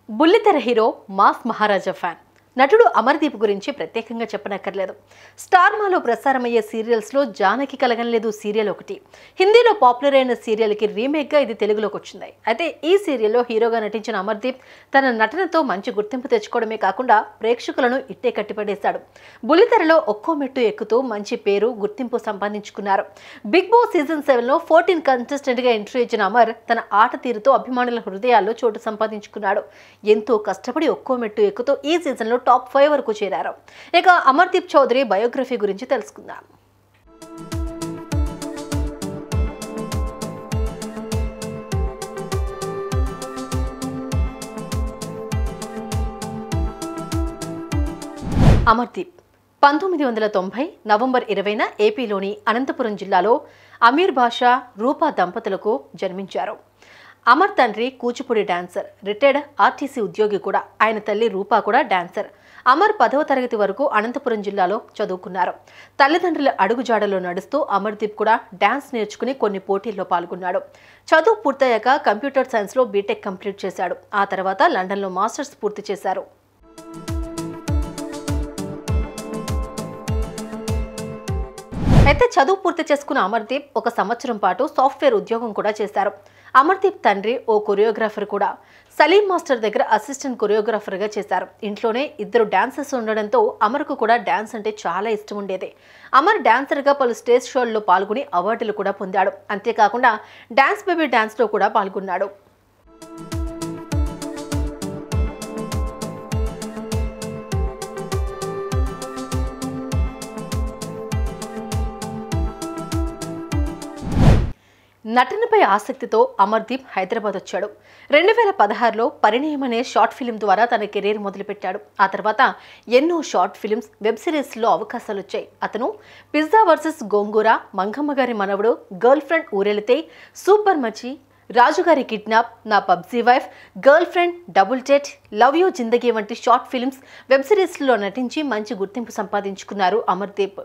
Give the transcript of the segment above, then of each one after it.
బుల్లితెర hero mass మహారాజా fan నటుడు అమర్దీప్ గురించి ప్రత్యేకంగా చెప్పనక్కర్లేదు. స్టార్ మాలో ప్రసారమయ్యే సీరియల్స్లో జానకి కలగనలేదు సీరియల్ ఒకటి. హిందీలో పాపులర్ అయిన సీరియల్కి రీమేక్గా ఇది తెలుగులోకి వచ్చింది. అయితే ఈ సీరియల్లో హీరోగా నటించిన అమర్దీప్ తన నటనతో మంచి గుర్తింపు తెచ్చుకోవడమే కాకుండా ప్రేక్షకులను ఇట్టే కట్టిపడేశాడు. బుల్లితెరలో ఒక్కో మెట్టు ఎక్కుతూ మంచి పేరు గుర్తింపు సంపాదించుకున్నారు. బిగ్ బాస్ సీజన్ 7లో 14 కంటెస్టెంట్గా ఎంట్రీ ఇచ్చిన అమర్ తన ఆట తీరుతో అభిమానుల హృదయాల్లో చోటు సంపాదించుకున్నాడు. ఎంతో కష్టపడి ఒక్కో మెట్టు ఎక్కుతూ ఈ సీజన్లో టాప్ 5 వరకు చేరారు. ఇక అమర్దీప్ చౌదరి బయోగ్రఫీ గురించి తెలుసుకుందాం. అమర్దీప్ 1990 నవంబర్ 20న ఏపీలోని అనంతపురం జిల్లాలో అమీర్ బాషా రూపా దంపతులకు జన్మించారు. అమర్ తండ్రి కూచిపూడి డాన్సర్, రిటైర్డ్ ఆర్టీసీ ఉద్యోగి కూడా. ఆయన తల్లి రూపా కూడా డాన్సర్. అమర్ 10వ తరగతి వరకు అనంతపురం జిల్లాలో చదువుకున్నారు. తల్లిదండ్రుల అడుగుజాడలో నడుస్తూ అమర్దీప్ కూడా డాన్స్ నేర్చుకుని కొన్ని పోటీల్లో పాల్గొన్నాడు. చదువు పూర్తయ్యాక కంప్యూటర్ సైన్స్లో బీటెక్ కంప్లీట్ చేశాడు. ఆ తర్వాత లండన్లో మాస్టర్స్ పూర్తి చేశారు. అయితే చదువు పూర్తి చేసుకున్న అమర్దీప్ 1 సంవత్సరం పాటు సాఫ్ట్వేర్ ఉద్యోగం కూడా చేశారు. అమర్దీప్ తండ్రి ఓ కొరియోగ్రాఫర్ కూడా. సలీం మాస్టర్ దగ్గర అసిస్టెంట్ కొరియోగ్రాఫర్గా చేశారు. ఇంట్లోనే 2 డాన్సర్స్ ఉండడంతో అమర్కు కూడా డాన్స్ అంటే చాలా ఇష్టం ఉండేది. అమర్ డాన్సర్గా పలు స్టేజ్ షోల్లో పాల్గొని అవార్డులు కూడా పొందాడు. అంతేకాకుండా డాన్స్ బేబీ డాన్స్లో కూడా పాల్గొన్నాడు. నటనపై ఆసక్తితో అమర్దీప్ హైదరాబాద్ వచ్చాడు. 2016లో పరిణయం అనే షార్ట్ ఫిల్మ్ ద్వారా తన కెరీర్ మొదలుపెట్టాడు. ఆ తర్వాత ఎన్నో షార్ట్ ఫిల్మ్స్, వెబ్ సిరీస్లో అవకాశాలు వచ్చాయి. అతను పిజ్జా వర్సెస్ గోంగూర, మంగమ్మ గారి మనవడు, గర్ల్ ఫ్రెండ్ ఊరెళితే, సూపర్ మచి, రాజుగారి కిడ్నాప్, నా PUBG wife, girl friend, double date, love you జిందగీ వంటి షార్ట్ ఫిల్మ్స్, వెబ్ సిరీస్లో నటించి మంచి గుర్తింపు సంపాదించుకున్నారు అమర్దీప్.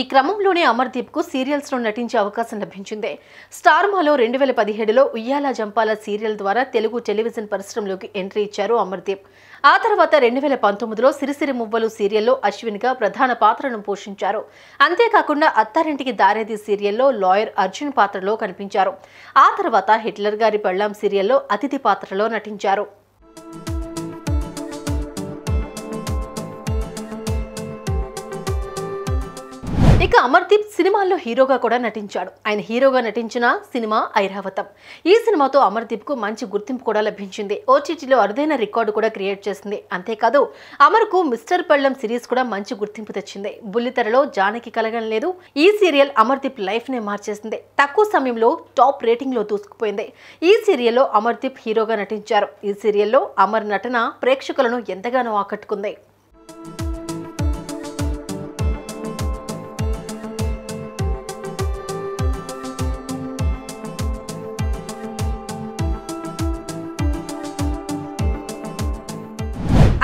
ఈ క్రమంలోనే అమర్దీప్కు సీరియల్స్లో నటించే అవకాశం లభించింది. స్టార్ మాలో 2017లో ఉయ్యాల జంపాల సీరియల్ ద్వారా తెలుగు టెలివిజన్ పరిశ్రమలోకి ఎంట్రీ ఇచ్చారు అమర్దీప్. ఆ తర్వాత 2019లో సిరిసిరి మువ్వలు సీరియల్లో అశ్విన్గా ప్రధాన పాత్రను పోషించారు. అంతేకాకుండా అత్తారింటికి దారేది సీరియల్లో లాయర్ అర్జున్ పాత్రలో కనిపించారు. ఆ తర్వాత హిట్లర్ గారి పెళ్ళాం సీరియల్లో అతిథి పాత్రలో నటించారు. ఇక అమర్దీప్ సినిమాల్లో హీరోగా కూడా నటించాడు. ఆయన హీరోగా నటించిన సినిమా ఐరావతం. ఈ సినిమాతో అమర్దీప్కు మంచి గుర్తింపు కూడా లభించింది. ఓటీటీలో అరుదైన రికార్డు కూడా క్రియేట్ చేసింది. అంతేకాదు అమర్కు మిస్టర్ పెళ్ళం సిరీస్ కూడా మంచి గుర్తింపు తెచ్చింది. బుల్లితెరలో జానకి కలగనలేదు ఈ సీరియల్ అమర్దీప్ లైఫ్ నే మార్చేసింది. తక్కువ సమయంలో టాప్ రేటింగ్ లో దూసుకుపోయింది. ఈ సీరియల్లో అమర్దీప్ హీరోగా నటించారు. ఈ సీరియల్లో అమర్ నటన ప్రేక్షకులను ఎంతగానో ఆకట్టుకుంది.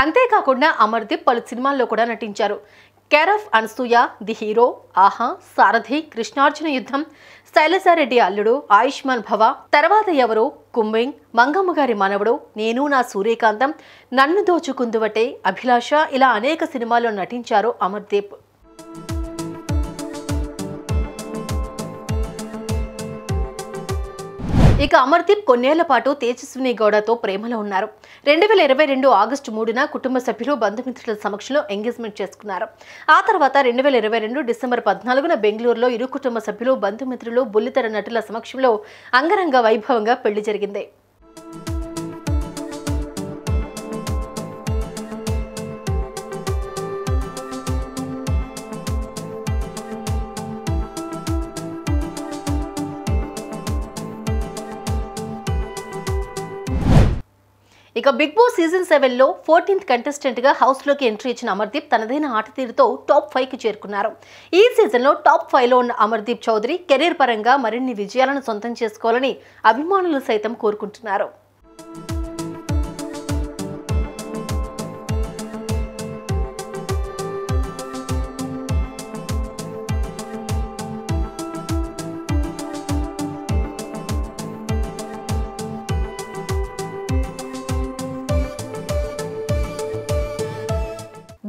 అంతేకాకుండా అమర్దీప్ పలు సినిమాల్లో కూడా నటించారు. Care of Anasuya, the hero, ఆహా, సారథి, కృష్ణార్జున యుద్ధం, శైలజారెడ్డి అల్లుడు, ఆయుష్మాన్ భవ, తర్వాత ఎవరు, కుంబింగ్, మంగమ్మ గారి మనవడు, నేను నా సూర్యకాంతం, నన్ను దోచుకుందువటే, అభిలాష ఇలా అనేక సినిమాల్లో నటించారు అమర్దీప్. ఇక అమర్దీప్ కొన్నేళ్ల పాటు తేజస్విని గౌడతో ప్రేమలో ఉన్నారు. 2022 ఆగస్టు 3న కుటుంబ సభ్యులు, బంధుమిత్రుల సమక్షంలో ఎంగేజ్మెంట్ చేసుకున్నారు. ఆ తర్వాత 2022 డిసెంబర్ 14న బెంగళూరులో ఇరు కుటుంబ సభ్యులు, బంధుమిత్రులు, బుల్లితెర నటుల సమక్షంలో అంగరంగ వైభవంగా పెళ్లి జరిగింది. ఇక బిగ్ బాస్ సీజన్ 7లో 14th కంటెస్టెంట్గా హౌస్లోకి ఎంట్రీ ఇచ్చిన అమర్దీప్ తనదైన ఆట తీరుతో టాప్ 5కి చేరుకున్నారు. ఈ సీజన్లో టాప్ 5లో ఉన్న అమర్దీప్ చౌదరి కెరీర్ పరంగా మరిన్ని విజయాలను సొంతం చేసుకోవాలని అభిమానులు సైతం కోరుకుంటున్నారు.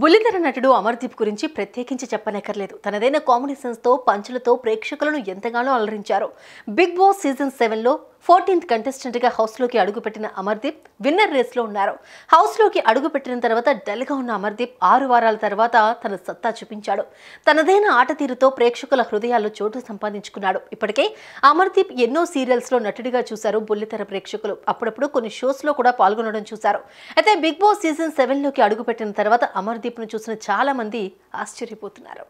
బుల్లితెర నటుడు అమర్దీప్ గురించి ప్రత్యేకించి చెప్పనక్కర్లేదు. తనదైన కామెడీ సెన్స్తో పంచులతో ప్రేక్షకులను ఎంతగానో అలరించారు. బిగ్ బాస్ సీజన్ 7లో 14th కంటెస్టెంట్గా హౌస్లోకి అడుగుపెట్టిన అమర్దీప్ విన్నర్ రేస్లో ఉన్నారు. హౌస్లోకి అడుగుపెట్టిన తర్వాత డల్గా ఉన్న అమర్దీప్ 6 వారాల తర్వాత తన సత్తా చూపించాడు. తనదైన ఆట తీరుతో ప్రేక్షకుల హృదయాల్లో చోటు సంపాదించుకున్నాడు. ఇప్పటికే అమర్దీప్ ఎన్నో సీరియల్స్లో నటుడిగా చూశారు బుల్లితెర ప్రేక్షకులు. అప్పుడప్పుడు కొన్ని షోస్లో కూడా పాల్గొనడం చూశారు. అయితే బిగ్ బాస్ సీజన్ 7లోకి అడుగుపెట్టిన తర్వాత అమర్దీప్ను చూసిన చాలా మంది ఆశ్చర్యపోతున్నారు.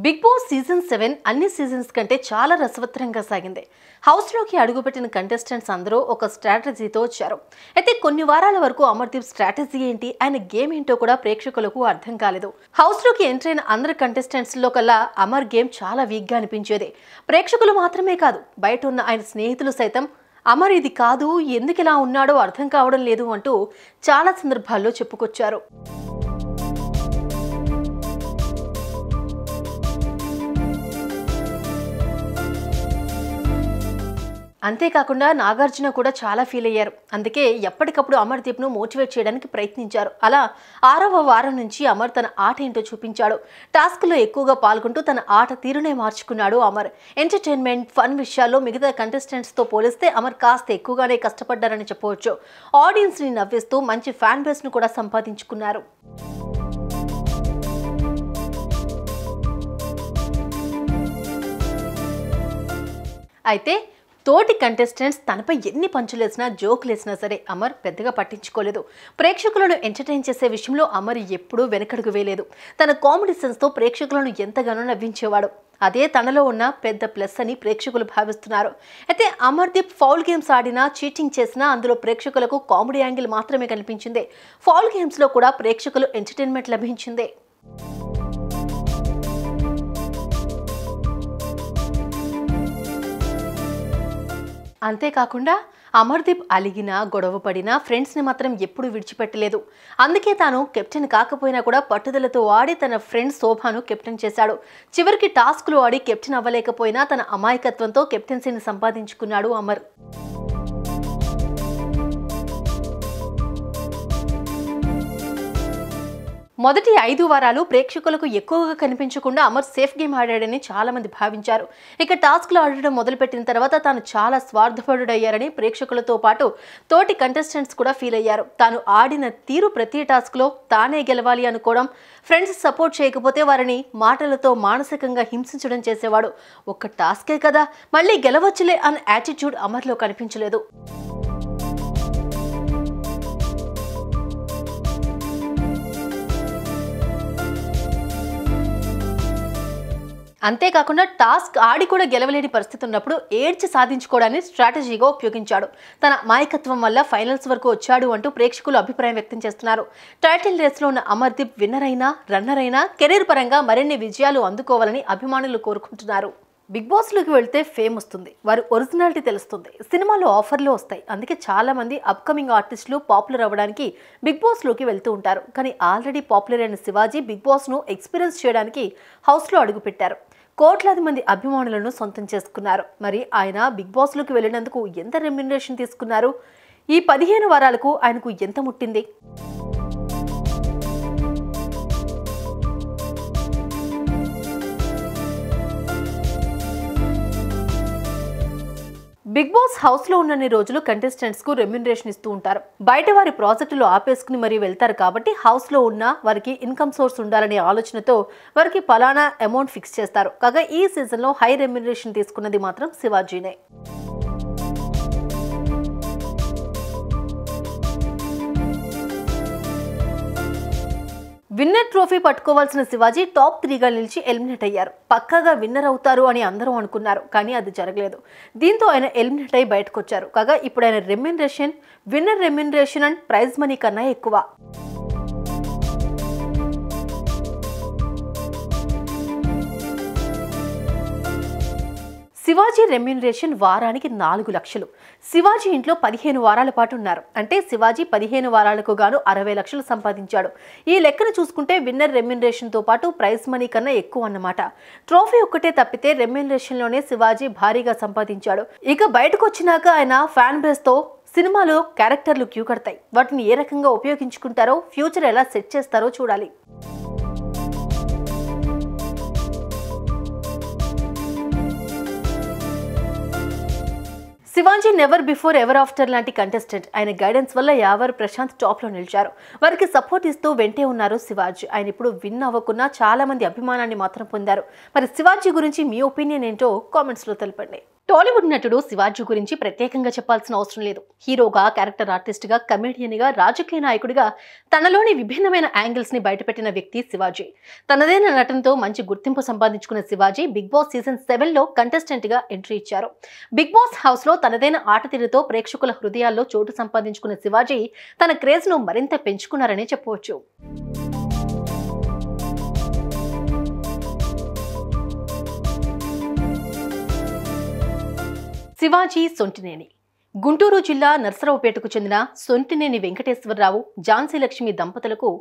బిగ్ బాస్ సీజన్ 7 అన్ని సీజన్స్ కంటే చాలా రసవత్తరంగా సాగింది. హౌస్లోకి అడుగుపెట్టిన కంటెస్టెంట్స్ అందరూ ఒక స్ట్రాటజీతో వచ్చారు. అయితే కొన్ని వారాల వరకు అమర్దీప్ స్ట్రాటజీ ఏంటి, ఆయన గేమ్ ఏంటో కూడా ప్రేక్షకులకు అర్థం కాలేదు. హౌస్లోకి ఎంటర్ అయిన అందరు కంటెస్టెంట్స్లో కల్లా అమర్ గేమ్ చాలా వీక్గా అనిపించేది. ప్రేక్షకులు మాత్రమే కాదు, బయట ఉన్న ఆయన స్నేహితులు సైతం అమర్ ఇది కాదు, ఎందుకు ఇలా ఉన్నాడో అర్థం కావడం లేదు అంటూ చాలా సందర్భాల్లో చెప్పుకొచ్చారు. అంతేకాకుండా నాగార్జున కూడా చాలా ఫీల్ అయ్యారు. అందుకే ఎప్పటికప్పుడు అమర్దీప్ను మోటివేట్ చేయడానికి ప్రయత్నించారు. అలా 6వ వారం నుంచి అమర్ తన ఆట ఏంటో చూపించాడు. టాస్క్లో ఎక్కువగా పాల్గొంటూ తన ఆట తీరునే మార్చుకున్నాడు అమర్. ఎంటర్టైన్మెంట్, ఫన్ విషయాల్లో మిగతా కంటెస్టెంట్స్తో పోలిస్తే అమర్ కాస్త ఎక్కువగానే కష్టపడ్డారని చెప్పవచ్చు. ఆడియన్స్ని నవ్విస్తూ మంచి ఫ్యాన్ బేస్ను కూడా సంపాదించుకున్నారు. అయితే తోటి కంటెస్టెంట్స్ తనపై ఎన్ని పంచులేసినా జోకులేసినా సరే అమర్ పెద్దగా పట్టించుకోలేదు. ప్రేక్షకులను ఎంటర్టైన్ చేసే విషయంలో అమర్ ఎప్పుడూ వెనకడుగు వేయలేదు. తన కామెడీ సెన్స్తో ప్రేక్షకులను ఎంతగానో నవ్వించేవాడు. అదే తనలో ఉన్న పెద్ద ప్లస్ అని ప్రేక్షకులు భావిస్తున్నారు. అయితే అమర్దీప్ ఫౌల్ గేమ్స్ ఆడినా, చీటింగ్ చేసినా అందులో ప్రేక్షకులకు కామెడీ యాంగిల్ మాత్రమే కనిపించింది. ఫౌల్ గేమ్స్లో కూడా ప్రేక్షకులు ఎంటర్టైన్మెంట్ లభించింది. అంతేకాకుండా అమర్దీప్ అలిగినా, గొడవ పడినా ఫ్రెండ్స్ని మాత్రం ఎప్పుడూ విడిచిపెట్టలేదు. అందుకే తాను కెప్టెన్ కాకపోయినా కూడా పట్టుదలతో ఆడి తన ఫ్రెండ్ శోభాను కెప్టెన్ చేశాడు. చివరికి టాస్క్లు ఆడి కెప్టెన్ అవ్వలేకపోయినా తన అమాయకత్వంతో కెప్టెన్సీని సంపాదించుకున్నాడు అమర్. మొదటి 5 వారాలు ప్రేక్షకులకు ఎక్కువగా కనిపించకుండా అమర్ సేఫ్ గేమ్ ఆడాడని చాలా మంది భావించారు. ఇక టాస్క్లు ఆడడం మొదలుపెట్టిన తర్వాత తాను చాలా స్వార్థపరుడయ్యారని ప్రేక్షకులతో పాటు తోటి కంటెస్టెంట్స్ కూడా ఫీల్ అయ్యారు. తాను ఆడిన తీరు ప్రతి టాస్క్లో తానే గెలవాలి అనుకోవడం, ఫ్రెండ్స్ సపోర్ట్ చేయకపోతే వారిని మాటలతో మానసికంగా హింసించడం చేసేవాడు. ఒక్క టాస్కే కదా, మళ్ళీ గెలవచ్చులే అన్న యాటిట్యూడ్ అమర్లో కనిపించలేదు. అంతేకాకుండా టాస్క్ ఆడి కూడా గెలవలేని పరిస్థితి ఉన్నప్పుడు ఏడ్చి సాధించుకోవడాన్ని స్ట్రాటజీగా ఉపయోగించాడు. తన మాయకత్వం వల్ల ఫైనల్స్ వరకు వచ్చాడు అంటూ ప్రేక్షకులు అభిప్రాయం వ్యక్తం చేస్తున్నారు. టైటిల్ రేస్లో ఉన్న అమర్దీప్ విన్నర్ అయినా, రన్నర్ అయినా కెరీర్ పరంగా మరిన్ని విజయాలు అందుకోవాలని అభిమానులు కోరుకుంటున్నారు. బిగ్ బాస్లోకి వెళ్తే ఫేమ్ వస్తుంది, వారి ఒరిజినాలిటీ తెలుస్తుంది, సినిమాలో ఆఫర్లు వస్తాయి. అందుకే చాలా మంది అప్కమింగ్ ఆర్టిస్టులు పాపులర్ అవ్వడానికి బిగ్ బాస్లోకి వెళ్తూ ఉంటారు. కానీ ఆల్రెడీ పాపులర్ అయిన శివాజీ బిగ్ బాస్ను ఎక్స్పీరియన్స్ చేయడానికి హౌస్లో అడుగుపెట్టారు. కోట్లాది మంది అభిమానులను సొంతం చేసుకున్నారు. మరి ఆయన బిగ్ బాస్లోకి వెళ్ళినందుకు ఎంత రెమ్యునరేషన్ తీసుకున్నారు? ఈ 15 వారాలకు ఆయనకు ఎంత ముట్టింది? బిగ్ బాస్ హౌస్లో ఉన్నన్ని రోజులు కంటెస్టెంట్స్కు రెమ్యునరేషన్ ఇస్తూ ఉంటారు. బయట వారి ప్రాజెక్టులు ఆపేసుకుని మరీ వెళ్తారు కాబట్టి హౌస్లో ఉన్న వారికి ఇన్కమ్ సోర్స్ ఉండాలనే ఆలోచనతో వారికి పలానా అమౌంట్ ఫిక్స్ చేస్తారు. కాగా ఈ సీజన్లో హై రెమ్యునరేషన్ తీసుకున్నది మాత్రం శివాజీనే. విన్నర్ ట్రోఫీ పట్టుకోవాల్సిన శివాజీ టాప్ 3గా నిలిచి ఎలిమినేట్ అయ్యారు. పక్కాగా విన్నర్ అవుతారు అని అందరూ అనుకున్నారు, కానీ అది జరగలేదు. దీంతో ఆయన ఎలిమినేట్ అయ్యి బయటకు వచ్చారు. కాగా ఇప్పుడు ఆయన remuneration winner remuneration and prize money కన్నా ఎక్కువ. శివాజీ రెమ్యూనరేషన్ వారానికి 4 లక్షలు. శివాజీ ఇంట్లో 15 వారాల పాటు ఉన్నారు. అంటే శివాజీ 15 వారాలకు గాను 60 లక్షలు సంపాదించాడు. ఈ లెక్కను చూసుకుంటే విన్నర్ రెమ్యూనరేషన్తో పాటు ప్రైజ్ మనీ కన్నా ఎక్కువ అన్నమాట. ట్రోఫీ ఒక్కటే తప్పితే రెమ్యూనరేషన్లోనే శివాజీ భారీగా సంపాదించాడు. ఇక బయటకు వచ్చినాక ఆయన ఫ్యాన్ బేస్తో సినిమాలో క్యారెక్టర్లు క్యూ కడతాయి. వాటిని ఏ రకంగా ఉపయోగించుకుంటారో, ఫ్యూచర్ ఎలా సెట్ చేస్తారో చూడాలి. Shivaji never before ever after లాంటి కంటెస్టెంట్. ఆయన గైడెన్స్ వల్ల యావర్ ప్రశాంత్ టాప్ లో నిలిచారు. వారికి సపోర్ట్ ఇస్తూ వెంటే ఉన్నారు శివాజీ. ఆయన ఇప్పుడు విన్ అవ్వకున్నా చాలా మంది అభిమానాన్ని మాత్రం పొందారు. మరి శివాజీ గురించి మీ ఒపీనియన్ ఏంటో కామెంట్స్ లో తెలపండి. టాలీవుడ్ నటుడు శివాజీ గురించి ప్రత్యేకంగా చెప్పాల్సిన అవసరం లేదు. హీరోగా, క్యారెక్టర్ ఆర్టిస్ట్గా, కమెడియన్గా, రాజకీయ నాయకుడిగా తనలోని విభిన్నమైన యాంగిల్స్ ని బయటపెట్టిన వ్యక్తి శివాజీ. తనదైన నటనతో మంచి గుర్తింపు సంపాదించుకున్న శివాజీ బిగ్ బాస్ సీజన్ 7లో కంటెస్టెంట్ గా ఎంట్రీ ఇచ్చారు. బిగ్ బాస్ హౌస్ లో తనదైన ఆట తీరుతో ప్రేక్షకుల హృదయాల్లో చోటు సంపాదించుకున్న శివాజీ తన క్రేజ్ ను మరింత పెంచుకున్నారనే చెప్పవచ్చు. శివాజీ సొంటినేని. గుంటూరు జిల్లా నర్సరావుపేటకు చెందిన సొంటినేని వెంకటేశ్వరరావు, ఝాన్సీ లక్ష్మి దంపతులకు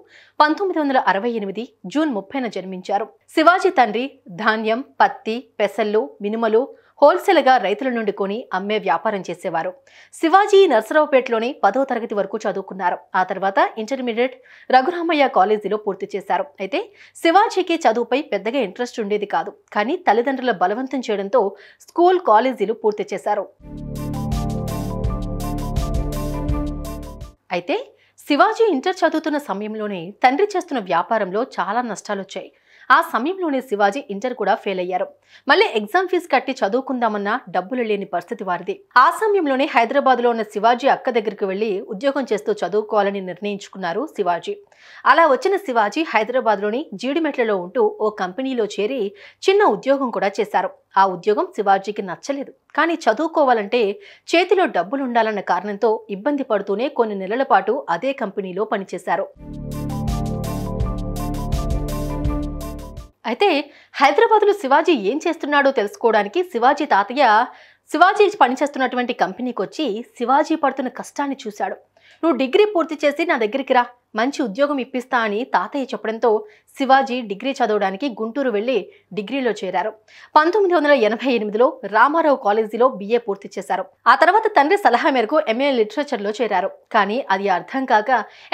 1968 జూన్ 30న జన్మించారు. శివాజీ తండ్రి ధాన్యం, పత్తి, పెసళ్ళు, మినుమలు హోల్సేల్గా రైతుల నుండి కొని అమ్మే వ్యాపారం చేసేవారు. శివాజీ నర్సరావుపేటలోని 10వ తరగతి వరకు చదువుకున్నారు. ఆ తర్వాత ఇంటర్మీడియట్ రఘురామయ్య కాలేజీలో పూర్తి చేశారు. అయితే శివాజీకి చదువుపై పెద్దగా ఇంట్రెస్ట్ ఉండేది కాదు. కానీ తల్లిదండ్రుల బలవంతం చేయడంతో స్కూల్, కాలేజీలు పూర్తి చేశారు. అయితే శివాజీ ఇంటర్ చదువుతున్న సమయంలోనే తండ్రి చేస్తున్న వ్యాపారంలో చాలా నష్టాలొచ్చాయి. ఆ సమయంలోనే శివాజీ ఇంటర్ కూడా ఫెయిల్ అయ్యారు. మళ్ళీ ఎగ్జామ్ ఫీజు కట్టి చదువుకుందామన్నా డబ్బులు లేని పరిస్థితి వారిది. ఆ సమయంలోనే హైదరాబాద్లో ఉన్న శివాజీ అక్క దగ్గరికి వెళ్లి ఉద్యోగం చేస్తూ చదువుకోవాలని నిర్ణయించుకున్నారు శివాజీ. అలా వచ్చిన శివాజీ హైదరాబాద్లోని జీడిమెట్లలో ఉంటూ ఓ కంపెనీలో చేరి చిన్న ఉద్యోగం కూడా చేశారు. ఆ ఉద్యోగం శివాజీకి నచ్చలేదు. కానీ చదువుకోవాలంటే చేతిలో డబ్బులుండాలన్న కారణంతో ఇబ్బంది పడుతూనే కొన్ని నెలల పాటు అదే కంపెనీలో పనిచేశారు. అయితే హైదరాబాద్లో శివాజీ ఏం చేస్తున్నాడో తెలుసుకోవడానికి శివాజీ తాతయ్య శివాజీ పనిచేస్తున్నటువంటి కంపెనీకి వచ్చి శివాజీ పడుతున్న కష్టాన్ని చూశాడు. నువ్వు డిగ్రీ పూర్తి చేసి నా దగ్గరికి రా, మంచి ఉద్యోగం ఇప్పిస్తా అని తాతయ్య చెప్పడంతో శివాజీ డిగ్రీ చదవడానికి గుంటూరు వెళ్లి డిగ్రీలో చేరారు. 1988లో రామారావు కాలేజీలో BA పూర్తి చేశారు. ఆ తర్వాత తండ్రి సలహా మేరకు MA లిటరేచర్లో చేరారు. కానీ అది అర్థం కాక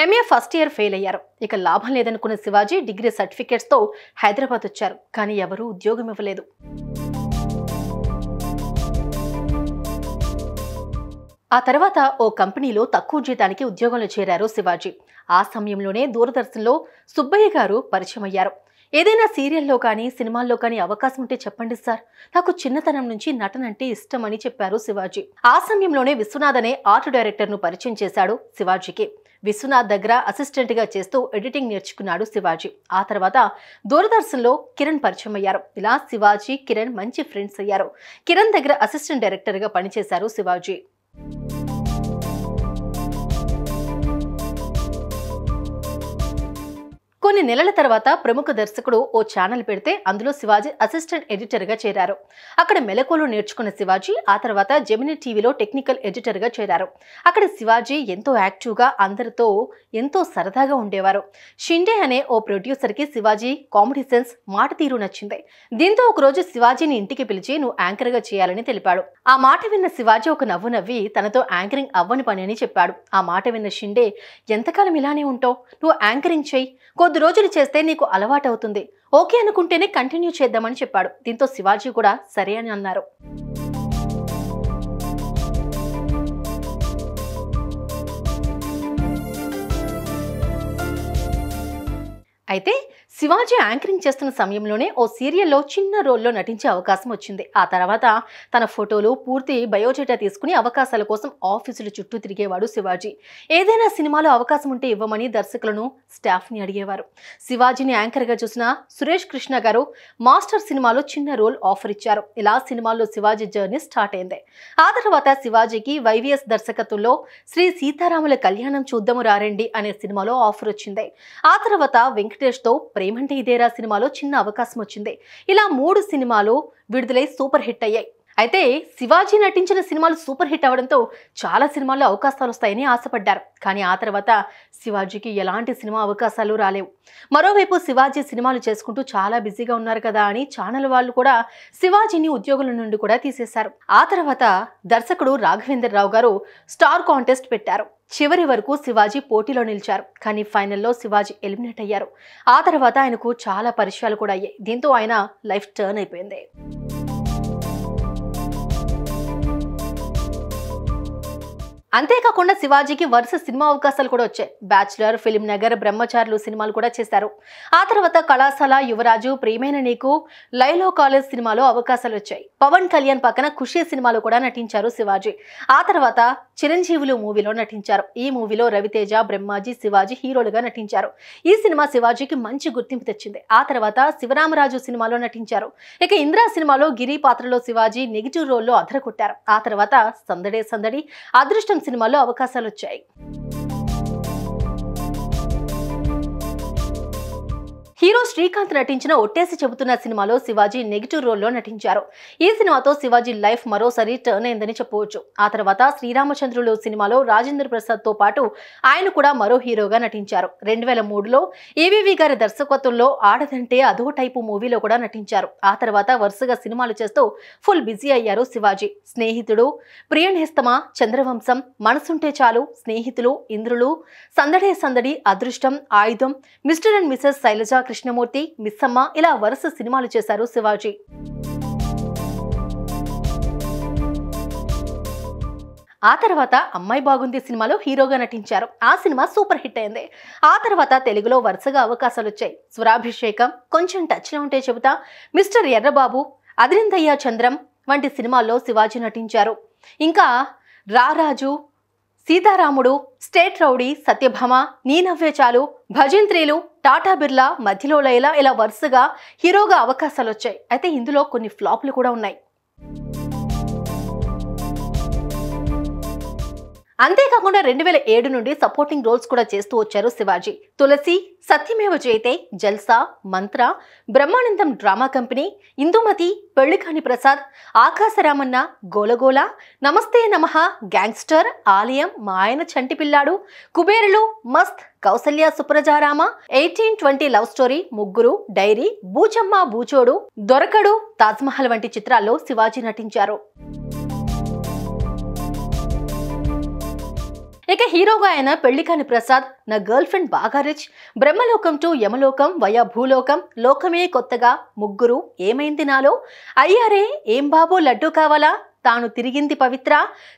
MA ఫస్ట్ ఇయర్ ఫెయిల్ అయ్యారు. ఇక లాభం లేదనుకున్న శివాజీ డిగ్రీ సర్టిఫికేట్స్తో హైదరాబాద్ వచ్చారు. కానీ ఎవరూ ఉద్యోగం ఇవ్వలేదు. ఆ తర్వాత ఓ కంపెనీలో తక్కువ జీతానికి ఉద్యోగంలో చేరారు శివాజీ. ఆ సమయంలోనే దూరదర్శన్లో సుబ్బయ్య గారు పరిచయం అయ్యారు. ఏదైనా సీరియల్లో కానీ సినిమాల్లో కానీ అవకాశం ఉంటే చెప్పండి సార్, నాకు చిన్నతనం నుంచి నటన అంటే ఇష్టం అని చెప్పారు శివాజీ. ఆ సమయంలోనే విశ్వనాథ్ అనే ఆర్ట్ డైరెక్టర్ను పరిచయం చేశాడు శివాజీకి. విశ్వనాథ్ దగ్గర అసిస్టెంట్గా చేస్తూ ఎడిటింగ్ నేర్చుకున్నాడు శివాజీ. ఆ తర్వాత దూరదర్శన్లో కిరణ్ పరిచయం అయ్యారు. ఇలా శివాజీ, కిరణ్ మంచి ఫ్రెండ్స్ అయ్యారు. కిరణ్ దగ్గర అసిస్టెంట్ డైరెక్టర్గా పనిచేశారు శివాజీ. కొన్ని నెలల తర్వాత ప్రముఖ దర్శకుడు ఓ ఛానల్ పెడితే అందులో శివాజీ అసిస్టెంట్ ఎడిటర్గా చేరారు. అక్కడ మెలకువలు నేర్చుకున్న శివాజీ ఆ తర్వాత జెమినీ టీవీలో టెక్నికల్ ఎడిటర్గా చేరారు. అక్కడ శివాజీ ఎంతో యాక్టివ్గా అందరితో ఎంతో సరదాగా ఉండేవారు. షిండే అనే ఓ ప్రొడ్యూసర్కి శివాజీ కామెడీ సెన్స్, మాట తీరు నచ్చింది. దీంతో ఒకరోజు శివాజీని ఇంటికి పిలిచి నువ్వు యాంకర్గా చేయాలని తెలిపాడు. ఆ మాట విన్న శివాజీ ఒక నవ్వు నవ్వి తనతో యాంకరింగ్ అవ్వని పని అని చెప్పాడు. ఆ మాట విన్న షిండే, ఎంతకాలం ఇలానే ఉంటావు, నువ్వు యాంకరింగ్ చెయ్యి, కొద్ది రోజులు చేస్తే నీకు అలవాటవుతుంది, ఓకే అనుకుంటేనే కంటిన్యూ చేద్దామని చెప్పాడు. దీంతో శివాజీ కూడా సరే అని అన్నారు. అయితే శివాజీ యాంకరింగ్ చేస్తున్న సమయంలోనే ఓ సీరియల్లో చిన్న రోల్లో నటించే అవకాశం వచ్చింది. ఆ తర్వాత తన ఫోటోలు, పూర్తి బయోడేటా తీసుకుని అవకాశాల కోసం ఆఫీసుల చుట్టూ తిరిగేవాడు శివాజీ. ఏదైనా సినిమాలో అవకాశం ఉంటే ఇవ్వమని దర్శకులను, స్టాఫ్ని అడిగేవారు. శివాజీని యాంకర్గా చూసిన సురేష్ కృష్ణ గారు మాస్టర్ సినిమాలో చిన్న రోల్ ఆఫర్ ఇచ్చారు. ఇలా సినిమాల్లో శివాజీ జర్నీ స్టార్ట్ అయింది. ఆ తర్వాత శివాజీకి YVS దర్శకత్వంలో శ్రీ సీతారాముల కళ్యాణం చూద్దాము రారండి అనే సినిమాలో ఆఫర్ వచ్చింది. ఆ తర్వాత వెంకటేష్తో ప్రేమంటే ఇదేరా సినిమాలో చిన్న అవకాశం వచ్చింది. ఇలా 3 సినిమాలు విడుదలై సూపర్ హిట్ అయ్యాయి. అయితే శివాజీ నటించిన సినిమాలు సూపర్ హిట్ అవడంతో చాలా సినిమాల్లో అవకాశాలు వస్తాయని ఆశపడ్డారు. కానీ ఆ తర్వాత శివాజీకి ఎలాంటి సినిమా అవకాశాలు రాలేవు. మరోవైపు శివాజీ సినిమాలు చేసుకుంటూ చాలా బిజీగా ఉన్నారు కదా అని ఛానల్ వాళ్ళు కూడా శివాజీని ఉద్యోగుల నుండి కూడా తీసేశారు. ఆ తర్వాత దర్శకుడు రాఘవేంద్ర రావు గారు స్టార్ కాంటెస్ట్ పెట్టారు. చివరి వరకు శివాజీ పోటీలో నిలిచారు. కానీ ఫైనల్లో శివాజీ ఎలిమినేట్ అయ్యారు. ఆ తర్వాత ఆయనకు చాలా పరిచయాలు కూడా అయ్యాయి. దీంతో ఆయన లైఫ్ టర్న్ అయిపోయింది. అంతేకాకుండా శివాజీకి వరుస సినిమా అవకాశాలు కూడా వచ్చాయి. బ్యాచులర్, ఫిలిం నగర్, బ్రహ్మచారులు సినిమాలు కూడా చేశారు. ఆ తర్వాత కళాశాల, యువరాజు, ప్రియమైన నీకు, లైలో కాలేజ్ సినిమాలో అవకాశాలు వచ్చాయి. పవన్ కళ్యాణ్ పక్కన ఖుషీ సినిమాలో కూడా నటించారు శివాజీ. ఆ తర్వాత చిరంజీవులు మూవీలో నటించారు. ఈ మూవీలో రవితేజ, బ్రహ్మాజీ, శివాజీ హీరోలుగా నటించారు. ఈ సినిమా శివాజీకి మంచి గుర్తింపు తెచ్చింది. ఆ తర్వాత శివరామరాజు సినిమాలో నటించారు. ఇక ఇంద్రా సినిమాలో గిరి పాత్రలో శివాజీ నెగిటివ్ రోల్లో అదరగొట్టారు. ఆ తర్వాత సందడే సందడి, అదృష్టం సినిమాలో అవకాశాలు వచ్చాయి. హీరో శ్రీకాంత్ నటించిన ఒట్టేసి చెబుతున్న సినిమాలో శివాజీ నెగిటివ్ రోల్లో నటించారు. ఈ సినిమాతో శివాజీ లైఫ్ మరోసారి టర్న్ అయిందని చెప్పవచ్చు. ఆ తర్వాత శ్రీరామచంద్రులు సినిమాలో రాజేంద్ర ప్రసాద్ తో పాటు ఆయన కూడా మరో హీరోగా నటించారు. 2003లో ఈవీవి గారి దర్శకత్వంలో ఆడదంటే అదో టైపు మూవీలో కూడా నటించారు. ఆ తర్వాత వరుసగా సినిమాలు చేస్తూ ఫుల్ బిజీ అయ్యారు శివాజీ. స్నేహితుడు, ప్రియనేస్తమా, చంద్రవంశం, మనసుంటే చాలు, స్నేహితులు, ఇంద్రులు, సందడే Sandadi, Adrushtam, Aayudham, mister and missus Sailaja, Krishnamurthy, Missamma ఇలా వరుస సినిమాలు చేశారు శివాజీ. ఆ తర్వాత అమ్మాయి బాగుంది సినిమాలో హీరోగా నటించారు. ఆ సినిమా సూపర్ హిట్ అయింది. ఆ తర్వాత తెలుగులో వరుసగా అవకాశాలు వచ్చాయి. స్వరాభిషేకం, కొంచెం టచ్లో ఉంటే చెబుతా, మిస్టర్ ఎర్రబాబు, అదిరిందయ్య చంద్రం వంటి సినిమాల్లో శివాజీ నటించారు. ఇంకా రారాజు, సీతారాముడు, స్టేట్ రౌడీ, సత్యభామ, నీ నవ్వే చాలు, భజంత్రీలు, టాటా బిర్లా, మధ్యలో లైలా ఇలా వరుసగా హీరోగా అవకాశాలు వచ్చాయి. అయితే ఇందులో కొన్ని ఫ్లాప్లు కూడా ఉన్నాయి. అంతేకాకుండా 2007 నుండి సపోర్టింగ్ రోల్స్ కూడా చేస్తూ వచ్చారు శివాజీ. తులసి, సత్యమేవ జయతే, జల్సా, మంత్ర, బ్రహ్మానందం డ్రామా కంపెనీ, ఇందుమతి, పెళ్లికాని ప్రసాద్, ఆకాశరామన్న, గోలగోల, నమస్తే నమః, గ్యాంగ్స్టర్, ఆలయం, మా ఆయన చంటి పిల్లాడు, కుబేరులు, మస్త్, కౌసల్య సుప్రజారామ, 1820 లవ్ స్టోరీ, ముగ్గురు, డైరీ, బూచమ్మ బూచోడు, దొరకడు, తాజ్మహల్ వంటి చిత్రాల్లో శివాజీ నటించారు. ఇక హీరోగా ఆయన పెళ్లికాని ప్రసాద్, నా గర్ల్ ఫ్రెండ్ బాగా రిచ్, బ్రహ్మలోకం టు యమలోకం, వయా భూలోకం, లోకమే కొత్తగా, ముగ్గురు, ఏమైంది నాలో, అయ్యారే ఏం బాబు లడ్డు కావాలా, తాను తిరిగింది పవిత్ర,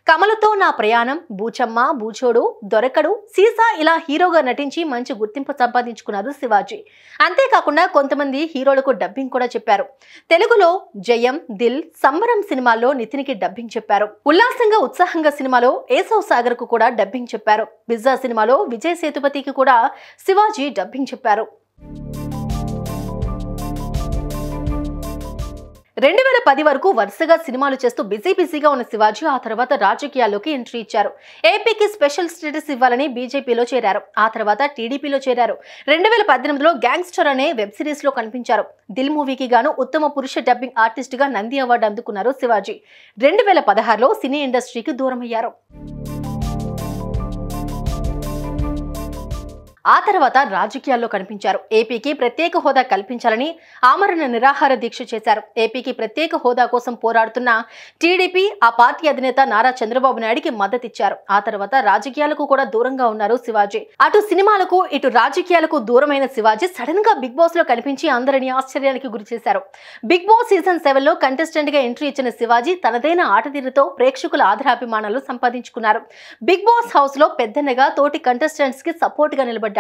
కమలతో నా ప్రయాణం, బూచమ్మ బూచోడు, దొరకడు, సీసా ఇలా హీరోగా నటించి మంచి గుర్తింపు సంపాదించుకున్నారు శివాజీ. అంతేకాకుండా కొంతమంది హీరోలకు డబ్బింగ్ కూడా చెప్పారు. తెలుగులో జయం, దిల్, సంబరం సినిమాల్లో నితిన్కి డబ్బింగ్ చెప్పారు. ఉల్లాసంగా ఉత్సాహంగా సినిమాలో ఏసవ్ సాగర్ కు కూడా డబ్బింగ్ చెప్పారు. బిజ్జా సినిమాలో విజయ్ సేతుపతికి కూడా శివాజీ డబ్బింగ్ చెప్పారు. 2010 వరకు వరుసగా సినిమాలు చేస్తూ బిజీగా ఉన్న శివాజీ ఆ తర్వాత రాజకీయాల్లోకి ఎంట్రీ ఇచ్చారు. ఏపీకి స్పెషల్ స్టేటస్ ఇవ్వాలని బీజేపీలో చేరారు. ఆ తర్వాత టీడీపీలో చేరారు. 2018లో గ్యాంగ్స్టర్ అనే వెబ్ సిరీస్ లో కనిపించారు. దిల్ మూవీకి గాను ఉత్తమ పురుష డబ్బింగ్ ఆర్టిస్ట్ గా నంది అవార్డు అందుకున్నారు శివాజీ. 2016లో సినీ ఇండస్ట్రీకి దూరమయ్యారు. ఆ తర్వాత రాజకీయాల్లో కనిపించారు. ఏపీకి ప్రత్యేక హోదా కల్పించాలని ఆమరణ నిరాహార దీక్ష చేశారు. ఏపీకి ప్రత్యేక హోదా కోసం పోరాడుతున్న టీడీపీ, ఆ పార్టీ అధినేత నారా చంద్రబాబు నాయుడికి మద్దతిచ్చారు. ఆ తర్వాత రాజకీయాలకు కూడా దూరంగా ఉన్నారు శివాజీ. అటు సినిమాలకు, ఇటు రాజకీయాలకు దూరమైన శివాజీ సడన్ గా బిగ్ బాస్ లో కనిపించి అందరినీ ఆశ్చర్యానికి గురి చేశారు. బిగ్ బాస్ సీజన్ 7లో కంటెస్టెంట్ గా ఎంట్రీ ఇచ్చిన శివాజీ తనదైన ఆటతీరుతో ప్రేక్షకుల ఆదరాభిమానాలు సంపాదించుకున్నారు. బిగ్ బాస్ హౌస్ లో పెద్దన్నగా తోటి కంటెస్టెంట్స్ కి సపోర్ట్ గా నిలబడ్డారు.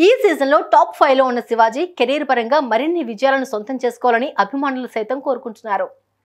ఈ సీజన్ లో టాప్ 5 లో ఉన్న శివాజీ కెరీర్ పరంగా మరిన్ని విజయాలను సొంతం చేసుకోవాలని అభిమానులు సైతం కోరుకుంటున్నారు.